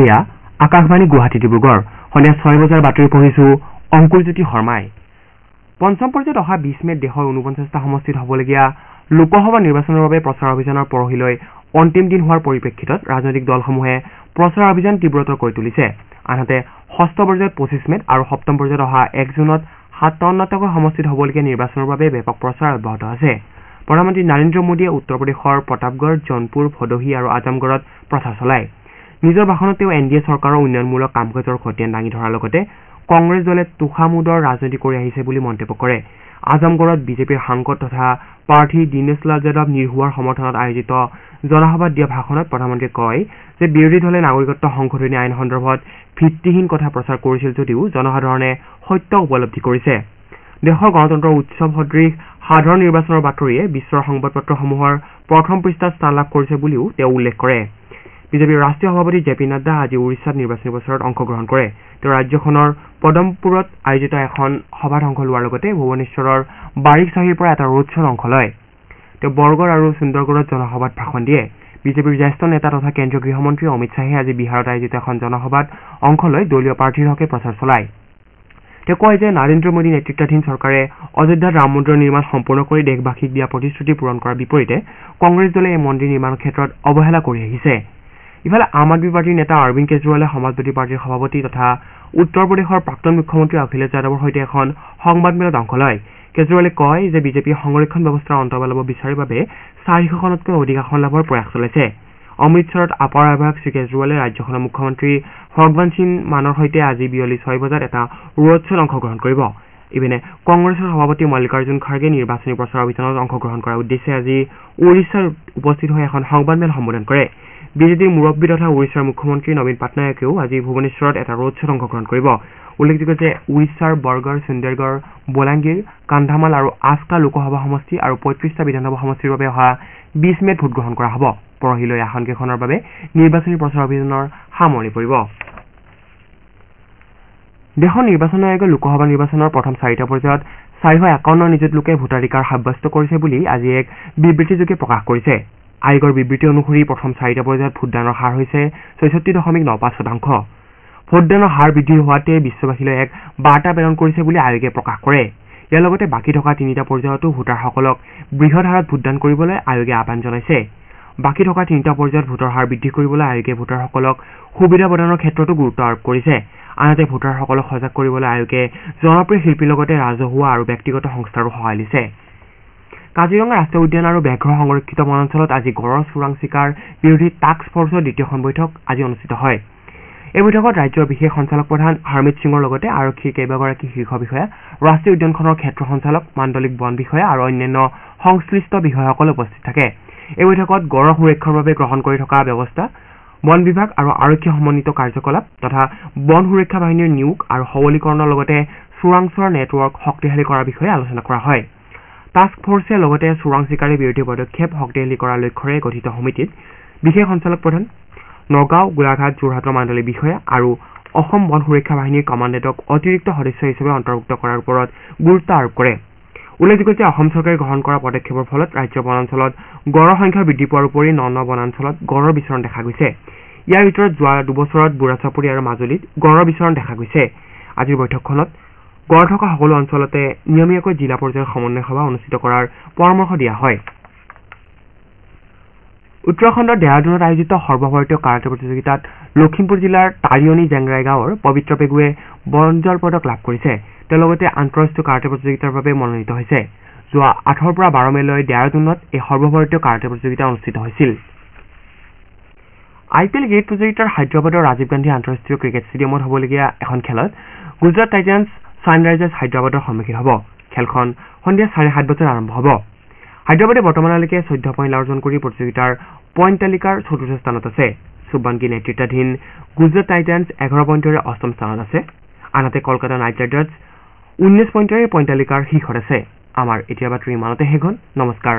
এয়া আকাশবাণী গুৱাহাটী ডিব্ৰুগড় সন্ধিয়া 6 বজাৰ বাতৰি পঢ়িছো অংকুৰজ্যোতি শৰ্মাই পঞ্চম পৰ্যায়ত অহা 20 মেত দেশৰ 49টা সমষ্টিত হ'বলগীয়া লোকসভা নিৰ্বাচনৰ বাবে প্ৰচাৰ অভিযানৰ পৰহিলৈ অন্তিম দিন হোৱাৰ পৰিপ্ৰেক্ষিতত ৰাজনৈতিক দলসমূহে প্ৰচাৰ অভিযান তীব্ৰতৰ কৰি তুলিছে আনহাতে ষষ্ঠ পৰ্যায়ত 25 মেত আৰু সপ্তম পৰ্যায়ত অহা 1 জুনত 57টা সমষ্টিত হ'বলগীয়া নিৰ্বাচনৰ বাবে ব্যাপক প্ৰচাৰ অব্যাহত আছে প্ৰধানমন্ত্ৰী নৰেন্দ্ৰ মোদীয়ে উত্তৰ প্ৰদেশৰ প্ৰতাপগড় জনপুৰ ভদোহী আৰু আজমগড়ত প্ৰচাৰ চলায় নিজৰ ভাষণত তেওঁ এনডিএ চৰকাৰৰ উন্নয়নমূলক কামকাজৰ খতিয়ান দাঙি ধৰাৰ লগতে কংগ্ৰেছ দলে তোষামোদৰ ৰাজনীতি কৰি আহিছে বুলি মন্তব্য কৰে আজমগড়ত বিজেপিৰ সাংসদ তথা প্ৰাৰ্থী দীনেশ লাল যাদৱ নিৰ্ভুৱাৰ সমৰ্থনত আয়োজিত জনসভাত দিয়া ভাষণত প্ৰধানমন্ত্ৰীয়ে কয় যে বিৰোধী দলে নাগৰিকত্ব সংশোধনী আইন সন্দৰ্ভত ভিত্তিহীন কথা প্ৰচাৰ কৰিছিল যদিও জনসাধাৰণে সত্য উপলব্ধি কৰিছে দেশৰ গণতন্ত্ৰৰ উৎসৱ সদৃশ সাধাৰণ নিৰ্বাচনৰ বাতৰিয়ে বিশ্বৰ সংবাদপত্ৰসমূহৰ প্ৰথম পৃষ্ঠাত স্থান লাভ কৰিছে বুলিও তেওঁ উল্লেখ কৰে বিজেপিৰ ৰাষ্ট্ৰীয় সভাপতি জেপি নাড্ডা আজি উৰিষ্যাত নিৰ্বাচনী প্ৰচাৰত অংশগ্ৰহণ কৰে তেওঁ ৰাজ্যখনৰ পদমপুৰত আয়োজিত এখন সভাত অংশ লোৱাৰ লগতে ভুৱনেশ্বৰৰ বাৰিকছাহিৰ পৰা এটা ৰোড শ্ব'ত অংশ লয় তেওঁ বৰগড় আৰু সুন্দৰগড়ত জনসভাত ভাষণ দিয়ে বিজেপিৰ জ্যেষ্ঠ নেতা তথা কেন্দ্ৰীয় গৃহমন্ত্ৰী অমিত শ্বাহে আজি বিহাৰত আয়োজিত এখন জনসভাত অংশ লৈ দলীয় প্ৰাৰ্থীৰ হকে প্ৰচাৰ চলায় তেওঁ কয় যে নৰেন্দ্ৰ মোদী নেতৃত্বাধীন চৰকাৰে অযোধ্যাত ৰাম মন্দিৰ নিৰ্মাণ সম্পূৰ্ণ কৰি দেশবাসীক দিয়া প্ৰতিশ্ৰুতি পূৰণ কৰাৰ বিপৰীতে কংগ্ৰেছ দলে এই মন্দিৰ নিৰ্মাণৰ ক্ষেত্ৰত অৱহেলা কৰি আহিছে ইফালে আম আদমী পাৰ্টীৰ নেতা অৰবিন্দ কেজৰিৱালে সমাজবাদী পাৰ্টীৰ সভাপতি তথা উত্তৰ প্ৰদেশৰ প্ৰাক্তন মুখ্যমন্ত্ৰী অখিলেশ যাদৱৰ সৈতে এখন সংবাদমেলত অংশ লয় কেজৰিৱালে কয় যে বিজেপিয়ে সংৰক্ষণ ব্যৱস্থাৰ অন্ত পেলাব বিচাৰে বাবে 400খনতকৈ অধিক আসন লাভৰ প্ৰয়াস চলাইছে অমৃতসৰত আপাৰ আহ্বায়ক শ্ৰী কেজৰিৱালে ৰাজ্যখনৰ মুখ্যমন্ত্ৰী ভগৱন্ত সিং মানৰ সৈতে আজি বিয়লি 6 বজাত এটা ৰোড শ্ব'ত অংশগ্ৰহণ কৰিব ইপিনে কংগ্ৰেছৰ সভাপতি মল্লিকাৰ্জুন খাৰ্গে নিৰ্বাচনী প্ৰচাৰ অভিযানত অংশগ্ৰহণ কৰাৰ উদ্দেশ্যে আজি উৰিষ্যাত উপস্থিত হৈ এখন সংবাদমেল সম্বোধন কৰে বিজেপিৰ মুৰব্বী তথা উৰিষ্যাৰ মুখ্যমন্ত্ৰী নবীন পাটনায়কেও আজি ভুৱনেশ্বৰত এটা ৰোড শ্ব'ত অংশগ্ৰহণ কৰিব উল্লেখযোগ্য যে উৰিষ্যাৰ বৰগড় সুন্দৰগড় বলাংগীৰ কান্ধামাল আৰু আস্কা লোকসভা সমষ্টি আৰু 35টা বিধানসভা সমষ্টিৰ বাবে অহা 20 মেত ভোটগ্ৰহণ কৰা হ'ব পৰহিলৈ আসনকেইখনৰ বাবে নিৰ্বাচনী প্ৰচাৰ অভিযানৰ সামৰণি পৰিব দেশৰ নিৰ্বাচন আয়োগে লোকসভা নিৰ্বাচনৰ প্ৰথম 4টা পৰ্যায়ত 451 নিযুত লোকে ভোটাধিকাৰ সাব্যস্ত কৰিছে বুলি আজি এক বিবৃতিযোগে প্ৰকাশ কৰিছে আয়োগৰ বিবৃতি অনুসৰি প্ৰথম 4টা পৰ্যায়ত ভোটদানৰ হাৰ হৈছে 66.95% ভোটদানৰ হাৰ বৃদ্ধি হোৱাতে বিশ্ববাসীলৈ এক বাৰ্তা প্ৰেৰণ কৰিছে বুলি আয়োগে প্ৰকাশ কৰে ইয়াৰ লগতে বাকী থকা 3টা পৰ্যায়তো ভোটাৰসকলক বৃহৎ হাৰত ভোটদান কৰিবলৈ আয়োগে আহ্বান জনাইছে বাকী থকা 3টা পৰ্যায়ত ভোটৰ হাৰ বৃদ্ধি কৰিবলৈ আয়োগে ভোটাৰসকলক সুবিধা প্ৰদানৰ ক্ষেত্ৰতো গুৰুত্ব আৰোপ কৰিছে আনহাতে ভোটাৰসকলক সজাগ কৰিবলৈ আয়োগে জনপ্ৰিয় শিল্পীৰ লগতে ৰাজহুৱা আৰু ব্যক্তিগত সংস্থাৰো সহায় লৈছে কাজিৰঙা ৰাষ্ট্ৰীয় উদ্যান আৰু ব্যাঘ্ৰ সংৰক্ষিত বনাঞ্চলত আজি গড়ৰ চোৰাং চিকাৰ বিৰোধী টাস্ক ফৰ্চৰ দ্বিতীয়খন বৈঠক আজি অনুষ্ঠিত হয় এই বৈঠকত ৰাজ্যৰ বিশেষ সঞ্চালক প্ৰধান হৰমিত সিঙৰ লগতে আৰক্ষীৰ কেইবাগৰাকী শীৰ্ষ বিষয়া ৰাষ্ট্ৰীয় উদ্যানখনৰ ক্ষেত্ৰ সঞ্চালক মাণ্ডলিক বন বিষয়া আৰু অন্যান্য সংশ্লিষ্ট বিষয়াসকল উপস্থিত থাকে এই বৈঠকত গড়ৰ সুৰক্ষাৰ বাবে গ্ৰহণ কৰি থকা ব্যৱস্থা বন বিভাগ আৰু আৰক্ষী সমন্বিত কাৰ্যকলাপ তথা বন সুৰক্ষা বাহিনীৰ নিয়োগ আৰু সবলীকৰণৰ লগতে চোৰাংচোৱাৰ নেটৱৰ্ক শক্তিশালী কৰাৰ বিষয়ে আলোচনা কৰা হয় টাস্ক ফৰ্চে লগতে চোৰাং চিকাৰী বিৰোধী পদক্ষেপ শক্তিশালী কৰাৰ লক্ষ্যৰে গঠিত সমিতিত বিশেষ সঞ্চালক প্ৰধান নগাঁও গোলাঘাট যোৰহাটৰ মাণ্ডলিক বিষয়া আৰু অসম বন সুৰক্ষা বাহিনীৰ কমাণ্ডেণ্টক অতিৰিক্ত সদস্য হিচাপে অন্তৰ্ভুক্ত কৰাৰ ওপৰত গুৰুত্ব আৰোপ কৰে উল্লেখযোগ্য যে অসম চৰকাৰে গ্ৰহণ কৰা পদক্ষেপৰ ফলত ৰাজ্যৰ বনাঞ্চলত গড়ৰ সংখ্যা বৃদ্ধি পোৱাৰ উপৰি ন বনাঞ্চলত গড়ৰ বিচৰণ দেখা গৈছে ইয়াৰ ভিতৰত যোৱা 2 বছৰত বুঢ়াচাপৰি আৰু মাজুলীত গড়ৰ বিচৰণ দেখা গৈছে আজিৰ বৈঠকখনত গড় থকা সকলো অঞ্চলতে নিয়মীয়াকৈ জিলা পৰ্যায়ৰ সমন্বয় সভা অনুষ্ঠিত কৰাৰ পৰামৰ্শ দিয়া হয় উত্তৰাখণ্ডৰ দেহৰাদুনত আয়োজিত সৰ্বভাৰতীয় কাৰাটে প্ৰতিযোগিতাত লখিমপুৰ জিলাৰ তাৰিয়নী জেংৰাই গাঁৱৰ পবিত্ৰ পেগুৱে ব্ৰঞ্জৰ পদক লাভ কৰিছে তেওঁ লগতে আন্তঃৰাষ্ট্ৰীয় কাৰাটে প্ৰতিযোগিতাৰ বাবে মনোনীত হৈছে যোৱা 8 পৰা 12 মেলৈ দেহৰাদুনত এই সৰ্বভাৰতীয় কাৰাটে প্ৰতিযোগিতা অনুষ্ঠিত হৈছিল IPL ক্ৰিকেট প্ৰতিযোগিতাৰ হায়দৰাবাদৰ ৰাজীৱ গান্ধী আন্তঃৰাষ্ট্ৰীয় ক্ৰিকেট ষ্টেডিয়ামত হ'বলগীয়া এখন খেলত গুজৰাট টাইটান্স ছানৰাইজাৰ্ছ হায়দৰাবাদৰ সন্মুখীন হ'ব খেলখন সন্ধিয়া 7:30 বজাত আৰম্ভ হ'ব হায়দৰাবাদে বৰ্তমানলৈকে 14 পইণ্ট অৰ্জন কৰি প্ৰতিযোগিতাৰ পইণ্ট তালিকাৰ 4ৰ্থ স্থানত আছে শুভমান গিল নেতৃত্বাধীন গুজৰাট টাইটান্স 11 পইণ্টৰে 8ম স্থানত আছে আনহাতে কলকাতা নাইট ৰাইডাৰ্ছ 19 পইণ্টৰে পইণ্ট তালিকাৰ শীৰ্ষত আছে আমাৰ এতিয়া বাতৰি ইমানতে শেষ হ'ল নমস্কাৰ